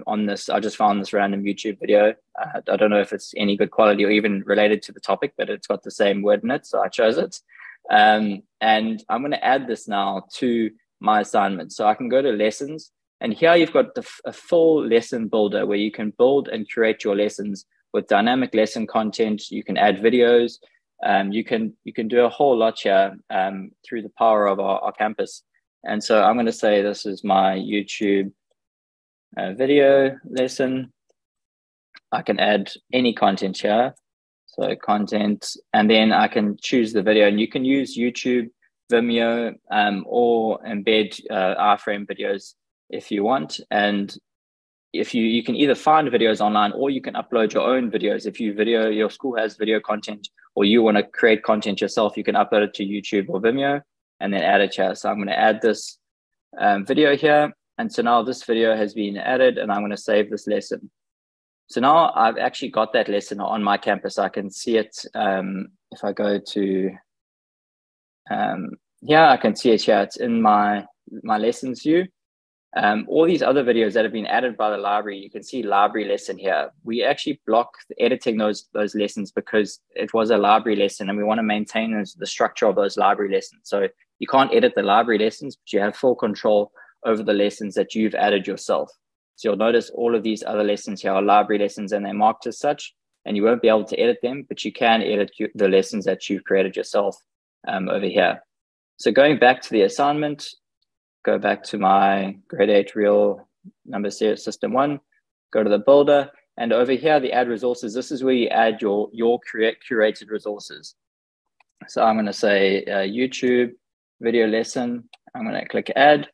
on this. I just found this random YouTube video. I don't know if it's any good quality or even related to the topic, but it's got the same word in it, so I chose it. And I'm going to add this now to my assignment. So I can go to lessons, and here you've got a full lesson builder where you can build and curate your lessons with dynamic lesson content. You can add videos. You can do a whole lot here through the power of our campus. And so I'm going to say this is my YouTube video lesson. I can add any content here. So content, and then I can choose the video, and you can use YouTube, Vimeo, or embed iframe videos if you want. And if you can either find videos online, or you can upload your own videos. If your school has video content, or you want to create content yourself, you can upload it to YouTube or Vimeo and then add it here. So I'm going to add this video here. And so now this video has been added, and I'm going to save this lesson. So now I've actually got that lesson on my campus. I can see it if I go to here, I can see it here. It's in my lessons view. All these other videos that have been added by the library, you can see library lesson here. We actually block editing those lessons because it was a library lesson, and we want to maintain the structure of those library lessons. So you can't edit the library lessons, but you have full control over the lessons that you've added yourself. So you'll notice all of these other lessons here are library lessons, and they're marked as such, and you won't be able to edit them, but you can edit the lessons that you've created yourself over here. So going back to the assignment, go back to my grade 8 real number series system 1, go to the builder, and over here, the add resources, this is where you add your curated resources. So I'm going to say YouTube video lesson. I'm going to click add.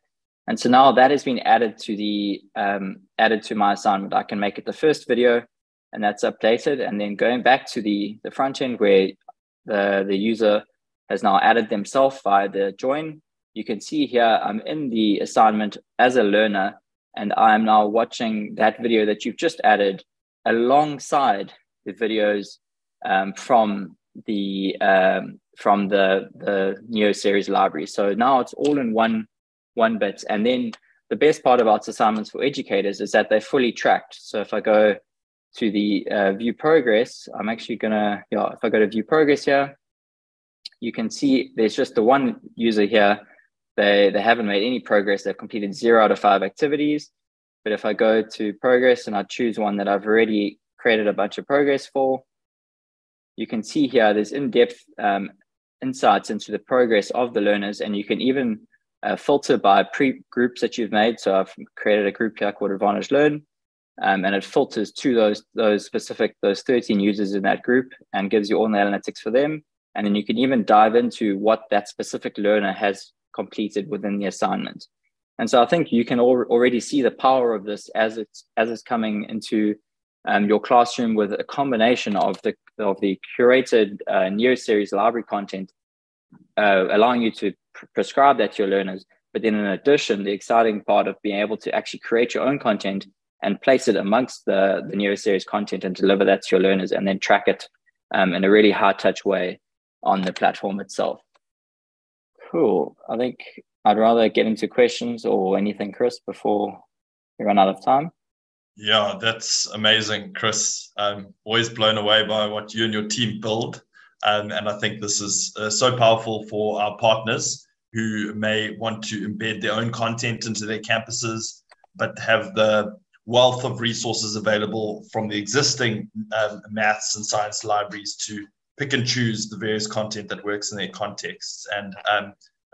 And so now that has been added to my assignment. I can make it the first video, and that's updated. And then going back to the front end where the user has now added themselves via the join, you can see here I'm in the assignment as a learner, and I'm now watching that video that you've just added alongside the videos from the Neo Series library. So now it's all in one bit. And then the best part about assignments for educators is that they're fully tracked. So if I go to the view progress, I'm actually gonna, if I go to view progress here, you can see there's just the one user here. They haven't made any progress. They've completed 0 out of 5 activities. But if I go to progress and I choose one that I've already created a bunch of progress for, you can see here there's in-depth insights into the progress of the learners, and you can even filter by groups that you've made. So I've created a group here called Advantage Learn, and it filters to those 13 users in that group and gives you all the analytics for them. And then you can even dive into what that specific learner has completed within the assignment. And so I think you can already see the power of this as it's coming into your classroom, with a combination of the curated Neo series library content, allowing you to prescribe that to your learners. But then in addition, the exciting part of being able to actually create your own content and place it amongst the Neo series content and deliver that to your learners, and then track it in a really high touch way on the platform itself. Cool. I think I'd rather get into questions or anything, Chris, before we run out of time. Yeah, that's amazing, Chris. Always blown away by what you and your team build. And I think this is so powerful for our partners who may want to embed their own content into their campuses, but have the wealth of resources available from the existing maths and science libraries to pick and choose the various content that works in their contexts. And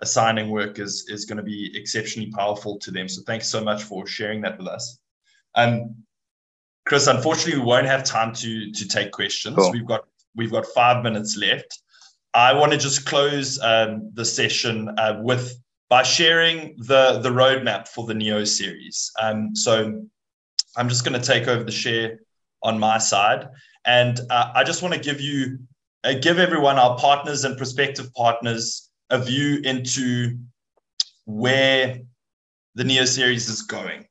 assigning work is going to be exceptionally powerful to them. So thanks so much for sharing that with us. Chris, unfortunately, we won't have time to take questions. Cool. We've got 5 minutes left. I want to just close the session by sharing the roadmap for the Neo series. So I'm just going to take over the share on my side, and I just want to give everyone, our partners and prospective partners, a view into where the Neo series is going.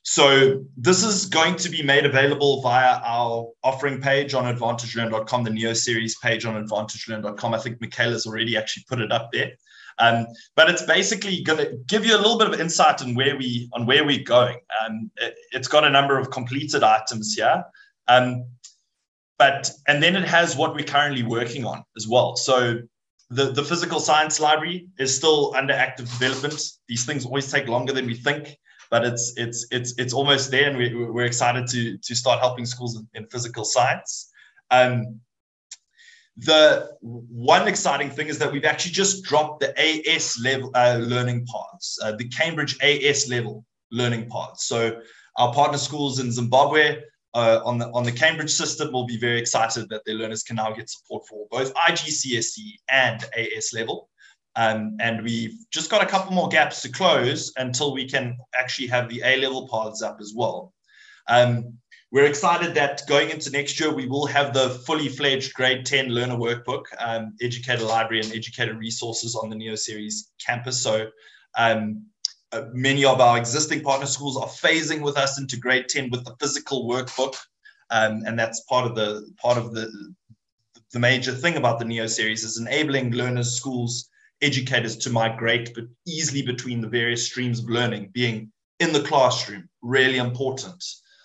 So this is going to be made available via our offering page on advantagelearn.com, the Neo series page on advantagelearn.com. I think Michaela's already actually put it up there. But it's basically going to give you a little bit of insight on where we're going. It's got a number of completed items here. And then it has what we're currently working on as well. So the physical science library is still under active development. These things always take longer than we think, but it's almost there, and we're excited to start helping schools in physical science. The one exciting thing is that we've actually just dropped the AS level learning paths, the Cambridge AS level learning paths. So our partner schools in Zimbabwe on the Cambridge system will be very excited that their learners can now get support for both IGCSE and AS level. And we've just got a couple more gaps to close until we can actually have the A-level paths up as well. We're excited that going into next year, we will have the fully fledged grade 10 learner workbook, educator library and educator resources on the Neo series campus. So many of our existing partner schools are phasing with us into grade 10 with the physical workbook. And that's part of the major thing about the Neo series is enabling learners, schools, educators to migrate easily between the various streams of learning, being in the classroom, really important,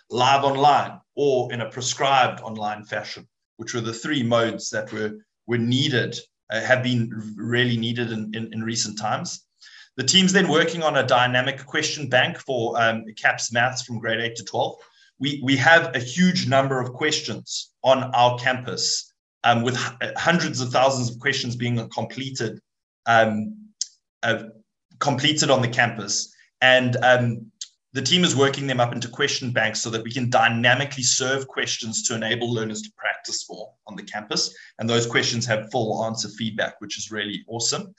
live online, or in a prescribed online fashion, which were the three modes that were needed, have been really needed in recent times. The team's then working on a dynamic question bank for CAPS Maths from grade 8 to 12. We have a huge number of questions on our campus with hundreds of thousands of questions being completed on the campus. And the team is working them up into question banks so that we can dynamically serve questions to enable learners to practice more on the campus. And those questions have full answer feedback, which is really awesome.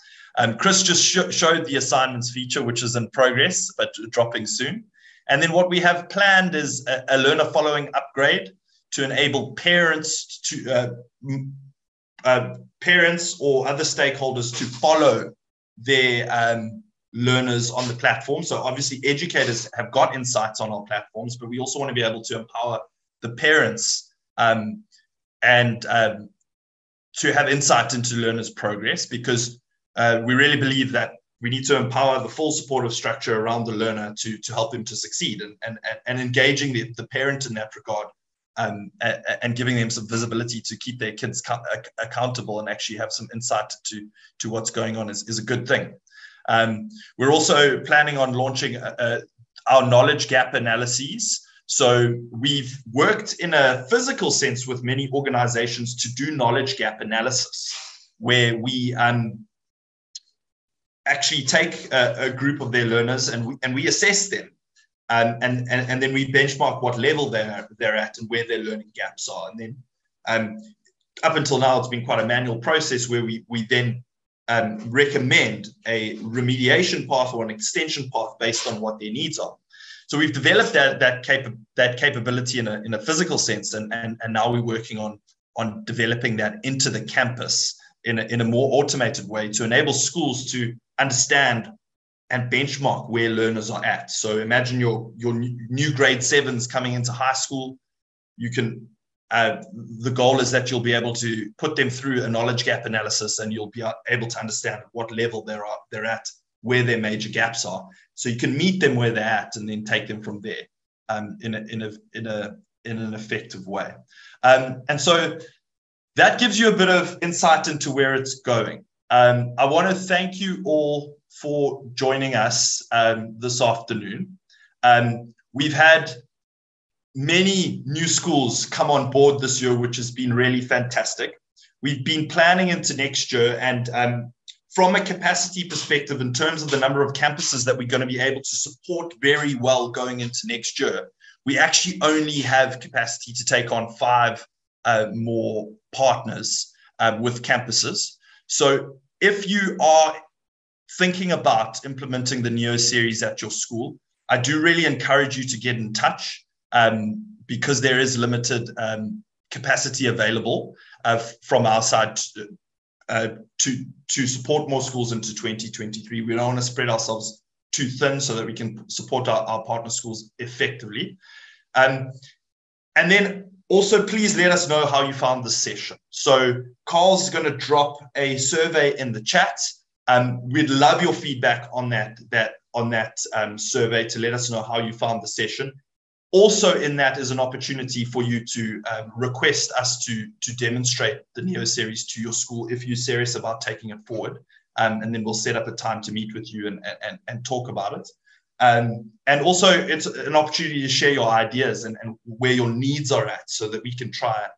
Chris just showed the assignments feature, which is in progress, but dropping soon. And then what we have planned is a learner following upgrade to enable parents or other stakeholders to follow their learners on the platform. So obviously educators have got insights on our platforms, but we also want to be able to empower the parents and to have insight into learners' progress, because we really believe that we need to empower the full supportive structure around the learner to help them to succeed, and engaging the parent in that regard, and giving them some visibility to keep their kids accountable and actually have some insight to what's going on is a good thing. We're also planning on launching our knowledge gap analyses. So we've worked in a physical sense with many organizations to do knowledge gap analysis. where we actually take a group of their learners and we assess them. And then we benchmark what level they're at and where their learning gaps are. And then up until now, it's been quite a manual process where we then recommend a remediation path or an extension path based on what their needs are. So we've developed that capability in a physical sense, and now we're working on developing that into the campus in a more automated way to enable schools to understand and benchmark where learners are at. So imagine your new grade 7s coming into high school. You can the goal is that you'll be able to put them through a knowledge gap analysis, and you'll be able to understand what level they're at, where their major gaps are. So you can meet them where they're at and then take them from there in an effective way. And so that gives you a bit of insight into where it's going. I want to thank you all for joining us this afternoon. We've had many new schools come on board this year, which has been really fantastic. We've been planning into next year, and from a capacity perspective, in terms of the number of campuses that we're going to be able to support very well going into next year, we actually only have capacity to take on 5 more partners with campuses. So if you are thinking about implementing the NEO series at your school, I do really encourage you to get in touch because there is limited capacity available from our side to support more schools into 2023. We don't want to spread ourselves too thin so that we can support our partner schools effectively. And then also, please let us know how you found this session. So Carl's going to drop a survey in the chat. We'd love your feedback on that survey to let us know how you found the session. Also in that is an opportunity for you to request us to demonstrate the NEO series to your school if you're serious about taking it forward. And then we'll set up a time to meet with you and talk about it. And also it's an opportunity to share your ideas and where your needs are at so that we can try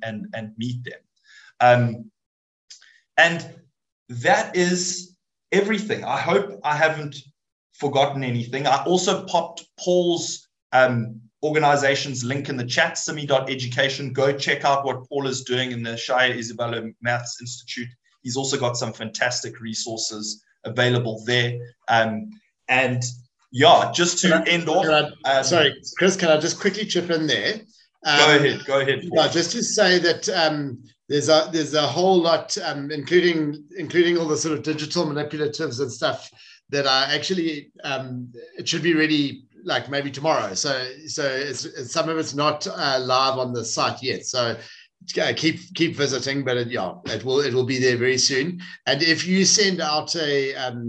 and meet them. And that is everything. I hope I haven't forgotten anything. I also popped Paul's organization's link in the chat, simi.education. Go check out what Paul is doing in the Shaya Isabella Maths Institute. He's also got some fantastic resources available there. And yeah, just to end off. Sorry, Chris, can I just quickly chip in there? Go ahead. Paul. Yeah, just to say that there's a whole lot, including all the sort of digital manipulatives and stuff that are actually it should be ready like maybe tomorrow. So it's some of it's not live on the site yet. So keep visiting, but it will be there very soon. And if you send out a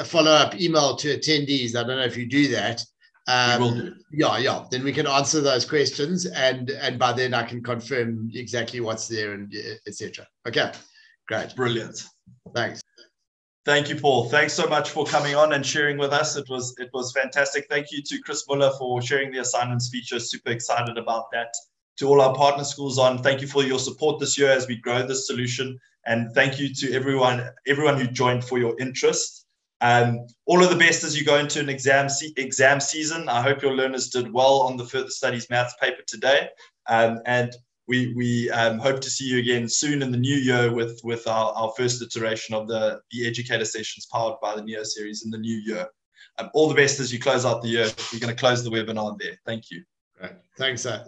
follow-up email to attendees, I don't know if you do that. We will do. Yeah. Then we can answer those questions, and by then I can confirm exactly what's there and etc. Okay, great, brilliant. Thanks. Thank you, Paul. Thanks so much for coming on and sharing with us. It was fantastic. Thank you to Chris Muller for sharing the assignments feature. Super excited about that. To all our partner schools thank you for your support this year as we grow this solution. And thank you to everyone who joined for your interest. All of the best as you go into an exam season. I hope your learners did well on the Further Studies Maths paper today. And we hope to see you again soon in the new year with our first iteration of the educator sessions powered by the NEO series in the new year. All the best as you close out the year. We're going to close the webinar there. Thank you. Right. Thanks, sir.